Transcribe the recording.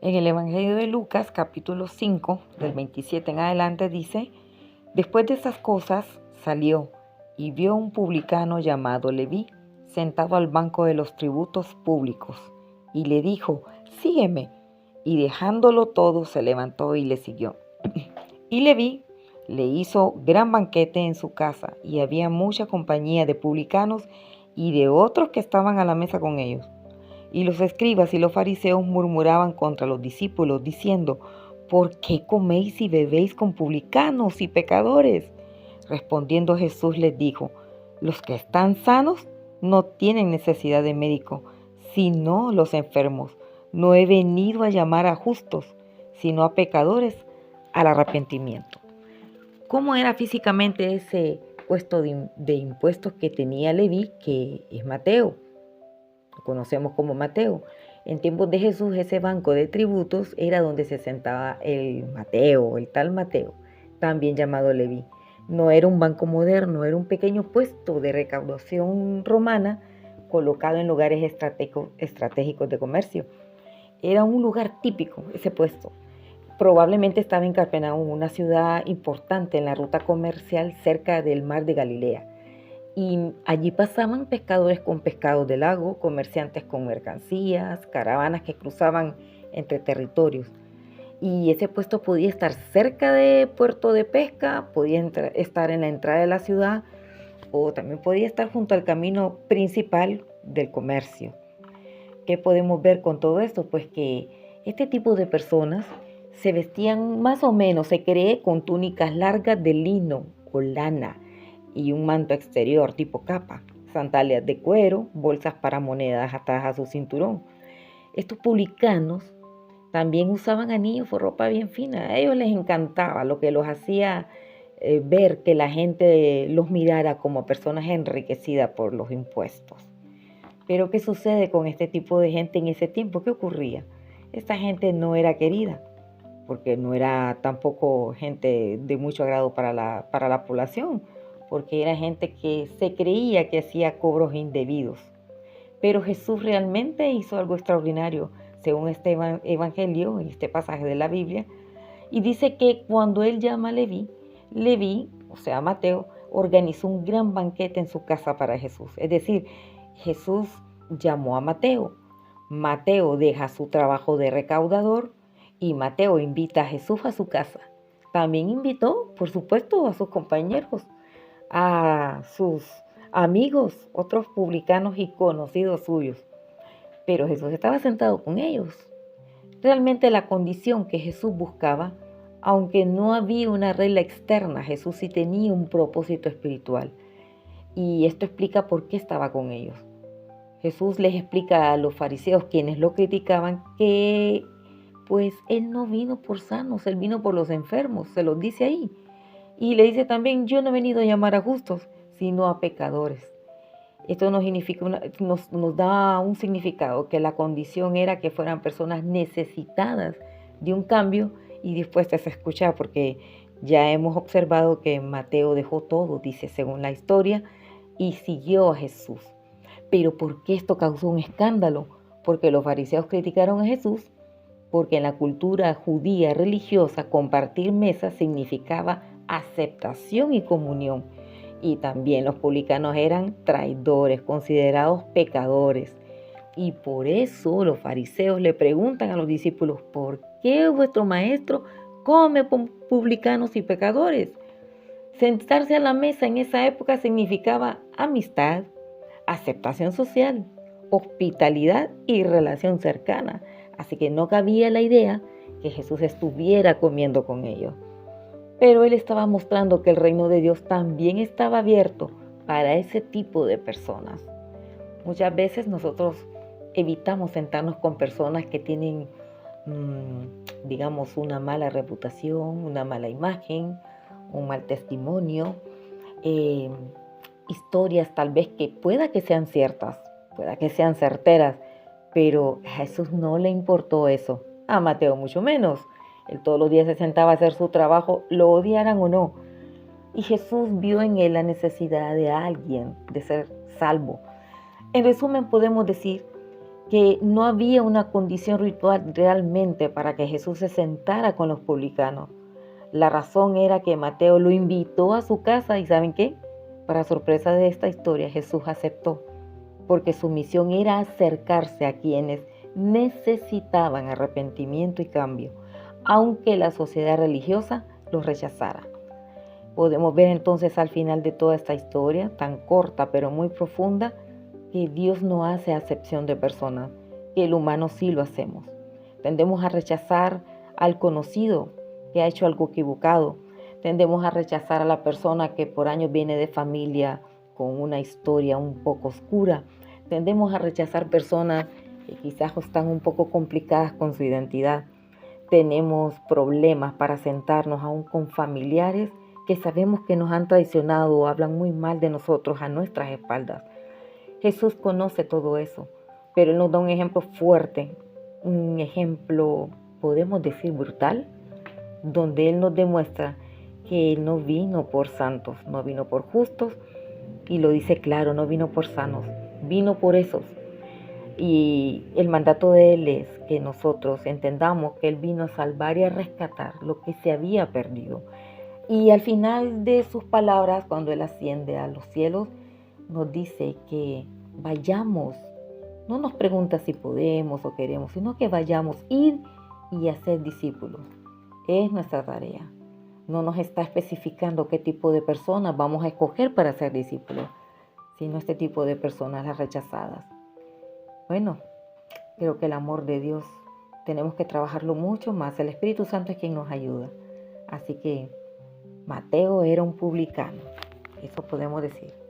En el Evangelio de Lucas, capítulo 5, del 27 en adelante, dice: después de esas cosas salió y vio a un publicano llamado Leví sentado al banco de los tributos públicos, y le dijo: sígueme. Y dejándolo todo, se levantó y le siguió. Y Leví le hizo gran banquete en su casa, y había mucha compañía de publicanos y de otros que estaban a la mesa con ellos. Y los escribas y los fariseos murmuraban contra los discípulos, diciendo: ¿por qué coméis y bebéis con publicanos y pecadores? Respondiendo Jesús les dijo: los que están sanos no tienen necesidad de médico, sino los enfermos. No he venido a llamar a justos, sino a pecadores al arrepentimiento. ¿Cómo era físicamente ese puesto de impuestos que tenía Leví, que es Mateo? Lo conocemos como Mateo. En tiempos de Jesús, ese banco de tributos era donde se sentaba el Mateo, el tal Mateo, también llamado Leví. No era un banco moderno, era un pequeño puesto de recaudación romana colocado en lugares estratégicos de comercio. Era un lugar típico ese puesto. Probablemente estaba en Capernaum, una ciudad importante en la ruta comercial cerca del mar de Galilea. Y allí pasaban pescadores con pescados del lago, comerciantes con mercancías, caravanas que cruzaban entre territorios. Y ese puesto podía estar cerca de puerto de pesca, podía estar en la entrada de la ciudad, o también podía estar junto al camino principal del comercio. ¿Qué podemos ver con todo esto? Pues que este tipo de personas se vestían más o menos, se cree, con túnicas largas de lino o lana y un manto exterior tipo capa, sandalias de cuero, bolsas para monedas atadas a su cinturón. Estos publicanos también usaban anillos o ropa bien fina. A ellos les encantaba, lo que los hacía ver que la gente los mirara como personas enriquecidas por los impuestos. Pero ¿qué sucede con este tipo de gente en ese tiempo? ¿Qué ocurría? Esta gente no era querida, porque no era tampoco gente de mucho agrado para la población, porque era gente que se creía que hacía cobros indebidos. Pero Jesús realmente hizo algo extraordinario, según este evangelio, en este pasaje de la Biblia, y dice que cuando él llama a Leví, o sea Mateo, organizó un gran banquete en su casa para Jesús. Es decir, Jesús llamó a Mateo. Mateo deja su trabajo de recaudador y Mateo invita a Jesús a su casa. También invitó, por supuesto, a sus compañeros, a sus amigos, otros publicanos y conocidos suyos. Pero Jesús estaba sentado con ellos. Realmente la condición que Jesús buscaba, aunque no había una regla externa, Jesús sí tenía un propósito espiritual. Y esto explica por qué estaba con ellos. Jesús les explica a los fariseos, quienes lo criticaban, que pues él no vino por sanos, él vino por los enfermos, se los dice ahí. Y le dice también: yo no he venido a llamar a justos, sino a pecadores. Esto nos da un significado, que la condición era que fueran personas necesitadas de un cambio y dispuestas a escuchar, porque ya hemos observado que Mateo dejó todo, dice, según la historia, y siguió a Jesús. Pero ¿por qué esto causó un escándalo? Porque los fariseos criticaron a Jesús, porque en la cultura judía religiosa compartir mesas significaba aceptación y comunión. Y también los publicanos eran traidores, considerados pecadores. Y por eso los fariseos le preguntan a los discípulos: ¿por qué vuestro maestro come con publicanos y pecadores? Sentarse a la mesa en esa época significaba amistad, aceptación social, hospitalidad y relación cercana. Así que no cabía la idea que Jesús estuviera comiendo con ellos. Pero él estaba mostrando que el reino de Dios también estaba abierto para ese tipo de personas. Muchas veces nosotros evitamos sentarnos con personas que tienen, digamos, una mala reputación, una mala imagen, un mal testimonio, historias tal vez que pueda que sean ciertas, pueda que sean certeras, pero a Jesús no le importó eso, a Mateo mucho menos. Él todos los días se sentaba a hacer su trabajo, lo odiaran o no. Y Jesús vio en él la necesidad de alguien de ser salvo. En resumen, podemos decir que no había una condición ritual realmente para que Jesús se sentara con los publicanos. La razón era que Mateo lo invitó a su casa y ¿saben qué? Para sorpresa de esta historia, Jesús aceptó, porque su misión era acercarse a quienes necesitaban arrepentimiento y cambio, aunque la sociedad religiosa los rechazara. Podemos ver entonces al final de toda esta historia, tan corta pero muy profunda, que Dios no hace acepción de personas, que el humano sí lo hacemos. Tendemos a rechazar al conocido que ha hecho algo equivocado. Tendemos a rechazar a la persona que por años viene de familia con una historia un poco oscura. Tendemos a rechazar personas que quizás están un poco complicadas con su identidad. Tenemos problemas para sentarnos aún con familiares que sabemos que nos han traicionado o hablan muy mal de nosotros a nuestras espaldas. Jesús conoce todo eso, pero Él nos da un ejemplo fuerte, un ejemplo, podemos decir, brutal, donde Él nos demuestra que Él no vino por santos, no vino por justos, y lo dice claro, no vino por sanos, vino por esos. Y el mandato de Él es que nosotros entendamos que Él vino a salvar y a rescatar lo que se había perdido. Y al final de sus palabras, cuando Él asciende a los cielos, nos dice que vayamos. No nos pregunta si podemos o queremos, sino que vayamos, ir y hacer discípulos. Es nuestra tarea. No nos está especificando qué tipo de personas vamos a escoger para ser discípulos, sino este tipo de personas, las rechazadas. Bueno, creo que el amor de Dios tenemos que trabajarlo mucho más. El Espíritu Santo es quien nos ayuda. Así que Mateo era un publicano, eso podemos decir.